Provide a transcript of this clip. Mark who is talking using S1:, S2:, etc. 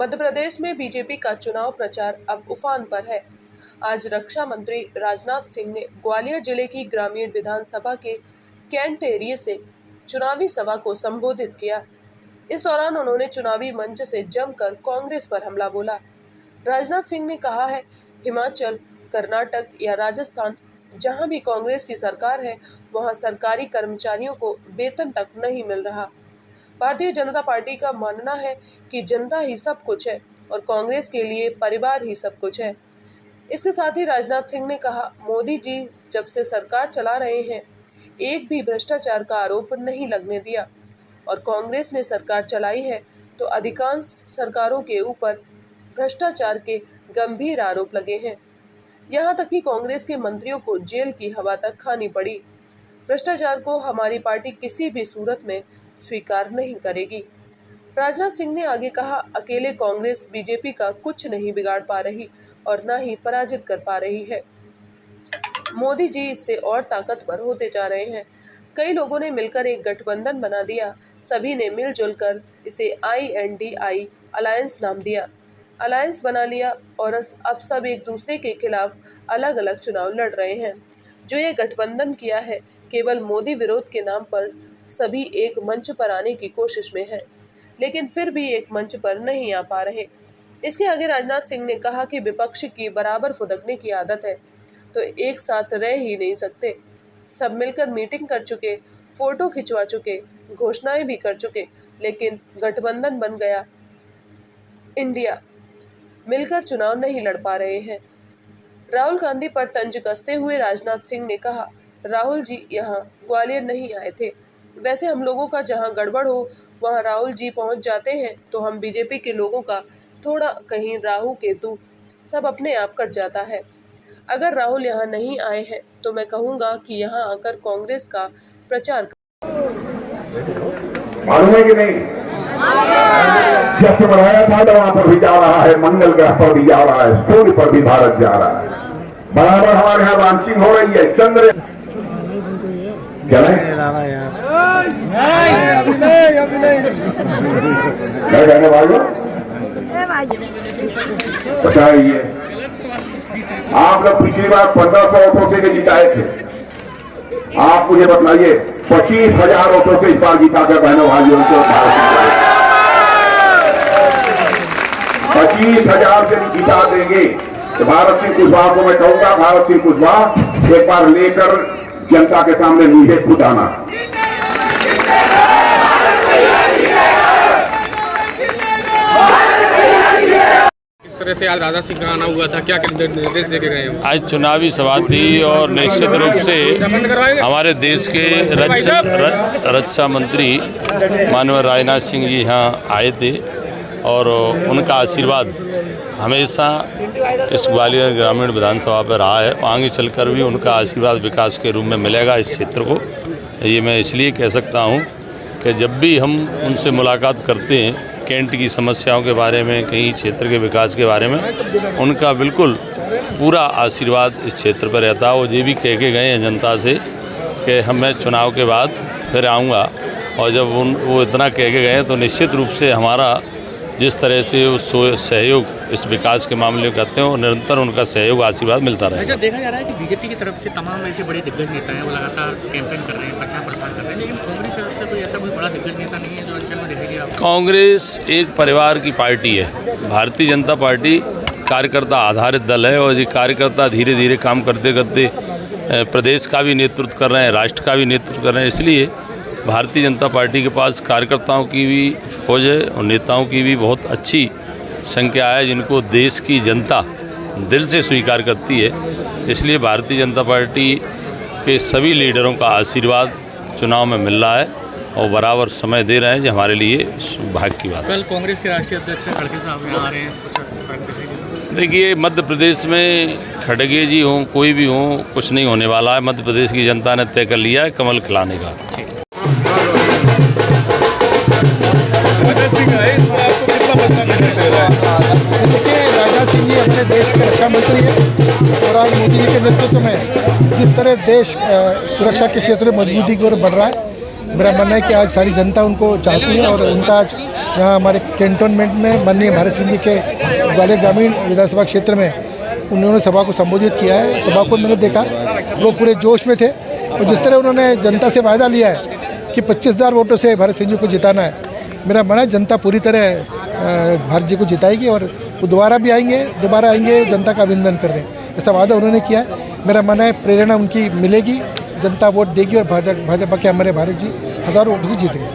S1: मध्य प्रदेश में बीजेपी का चुनाव प्रचार अब उफान पर है। आज रक्षा मंत्री राजनाथ सिंह ने ग्वालियर जिले की ग्रामीण विधानसभा के कैंट एरिया से चुनावी सभा को संबोधित किया। इस दौरान उन्होंने चुनावी मंच से जमकर कांग्रेस पर हमला बोला। राजनाथ सिंह ने कहा है, हिमाचल, कर्नाटक या राजस्थान, जहां भी कांग्रेस की सरकार है, वहां सरकारी कर्मचारियों को वेतन तक नहीं मिल रहा। भारतीय जनता पार्टी का मानना है कि जनता ही सब कुछ है और कांग्रेस के लिए परिवार ही सब कुछ है। इसके साथ ही राजनाथ सिंह ने कहा, मोदी जी जब से सरकार चला रहे हैं, एक भी भ्रष्टाचार का आरोप नहीं लगने दिया और कांग्रेस ने सरकार चलाई है तो अधिकांश सरकारों के ऊपर भ्रष्टाचार के गंभीर आरोप लगे हैं। यहाँ तक कि कांग्रेस के मंत्रियों को जेल की हवा तक खानी पड़ी। भ्रष्टाचार को हमारी पार्टी किसी भी सूरत में स्वीकार नहीं करेगी। राजनाथ सिंह ने आगे कहा, अकेले कांग्रेस बीजेपी का कुछ नहीं बिगाड़ पा रही और न ही पराजित कर पा रही है। मोदी जी इससे और ताकतवर होते जा रहे हैं। कई लोगों ने मिलकर एक गठबंधन बना दिया। सभी ने मिलजुल कर इसे INDI अलायंस नाम दिया, अलायंस बना लिया और अब सब एक दूसरे के खिलाफ अलग अलग चुनाव लड़ रहे हैं। जो ये गठबंधन किया है, केवल मोदी विरोध के नाम पर सभी एक मंच पर आने की कोशिश में है, लेकिन फिर भी एक मंच पर नहीं आ पा रहे। इसके आगे राजनाथ सिंह ने कहा कि विपक्ष की बराबर फुदकने की आदत है तो एक साथ रह ही नहीं सकते। सब मिलकर मीटिंग कर चुके, फोटो खिंचवा चुके, घोषणाएं भी कर चुके, लेकिन गठबंधन बन गया इंडिया, मिलकर चुनाव नहीं लड़ पा रहे हैं। राहुल गांधी पर तंज कसते हुए राजनाथ सिंह ने कहा, राहुल जी यहाँ ग्वालियर नहीं आए थे। वैसे हम लोगों का जहाँ गड़बड़ हो वहाँ राहुल जी पहुँच जाते हैं तो हम बीजेपी के लोगों का थोड़ा कहीं राहु केतु सब अपने आप कट जाता है। अगर राहुल यहाँ नहीं आए हैं तो मैं कहूँगा कि यहाँ आकर कांग्रेस का प्रचार
S2: मालूम है कि नहीं? जब से बढ़ाया था तो वहां पर भी जा रहा है, मंगल ग्रह पर भी जा रहा है, सूर्य पर भी भारत जा रहा है। बराबर हमारे यहाँ लॉन्चिंग हो रही है। चंद्र क्या कहने वाले बताइए। आप लोग पिछली बार 1500 ऑटो से जिताए थे, आप मुझे बताइए 25,000 ऑटो से इस बार जिता कर बहनों भाइयों को 25,000 से जिता देंगे तो भारत सिंह कुशवाहा को मैं कहूंगा, भारत सिंह कुशवाहा एक बार लेकर जनता के सामने नीचे खुद आना।
S3: इस तरह से आज राजनाथ सिंह का आना हुआ था, क्या निर्देश देके गए हैं?
S4: आज चुनावी सभा थी और निश्चित रूप से हमारे देश के रक्षा मंत्री माननीय राजनाथ सिंह जी यहाँ आए थे और उनका आशीर्वाद हमेशा इस ग्वालियर ग्रामीण विधानसभा पर रहा है। आगे चलकर भी उनका आशीर्वाद विकास के रूप में मिलेगा इस क्षेत्र को। ये मैं इसलिए कह सकता हूँ कि जब भी हम उनसे मुलाकात करते हैं कैंट की समस्याओं के बारे में, कहीं क्षेत्र के विकास के बारे में, उनका बिल्कुल पूरा आशीर्वाद इस क्षेत्र पर रहता है। वो ये भी कह के गए हैं जनता से कि मैं चुनाव के बाद फिर आऊँगा, और जब वो इतना कह के गए तो निश्चित रूप से हमारा जिस तरह से उस सहयोग इस विकास के मामले में करते हैं और निरंतर उनका सहयोग आशीर्वाद मिलता रहे।
S3: अच्छा, देखा जा रहा है कि बीजेपी की तरफ से तमाम ऐसे बड़े दिग्गज नेता हैं, वो लगातार कैंपेन कर रहे हैं, प्रचार प्रसार कर रहे हैं, लेकिन कांग्रेस की तरफ से कोई ऐसा कोई बड़ा दिग्गज नेता नहीं है जो अंचल में दिखाई दे रहा है।
S4: कांग्रेस एक परिवार की पार्टी है। भारतीय जनता पार्टी कार्यकर्ता आधारित दल है और ये कार्यकर्ता धीरे धीरे काम करते करते प्रदेश का भी नेतृत्व कर रहे हैं, राष्ट्र का भी नेतृत्व कर रहे हैं। इसलिए भारतीय जनता पार्टी के पास कार्यकर्ताओं की भी फौज है और नेताओं की भी बहुत अच्छी संख्या है, जिनको देश की जनता दिल से स्वीकार करती है। इसलिए भारतीय जनता पार्टी के सभी लीडरों का आशीर्वाद चुनाव में मिल रहा है और बराबर समय दे रहे हैं, जो हमारे लिए भाग्य की बात है।
S3: कल कांग्रेस के राष्ट्रीय अध्यक्ष खड़गे साहब यहाँ आ रहे हैं।
S4: देखिए, मध्य प्रदेश में खड़गे जी हों, कोई भी हों, कुछ नहीं होने वाला है। मध्य प्रदेश की जनता ने तय कर लिया है कमल खिलाने का।
S5: देखिए, राजनाथ सिंह जी अपने देश के रक्षा मंत्री हैं और आज मोदी जी के नेतृत्व में जिस तरह देश सुरक्षा के क्षेत्र में मजबूती की ओर बढ़ रहा है, मेरा मानना है कि आज सारी जनता उनको चाहती है और उनका आज यहाँ हमारे कैंटोनमेंट में माननीय भारत सिंह जी के ग्वालियर ग्रामीण विधानसभा क्षेत्र में उन्होंने सभा को संबोधित किया है। सभा को मैंने देखा, वो पूरे जोश में थे और जिस तरह उन्होंने जनता से वायदा लिया है कि 25,000 वोटों से भारत सिंह जी को जिताना है, मेरा मानना है जनता पूरी तरह भारत जी को जिताएगी और वो दोबारा आएंगे जनता का अभिनंदन कर रहे हैं। ऐसा वादा उन्होंने किया है। मेरा मानना है प्रेरणा उनकी मिलेगी, जनता वोट देगी और भाजपा के हमारे भारत जी हज़ारों वोटों से जीतेंगे।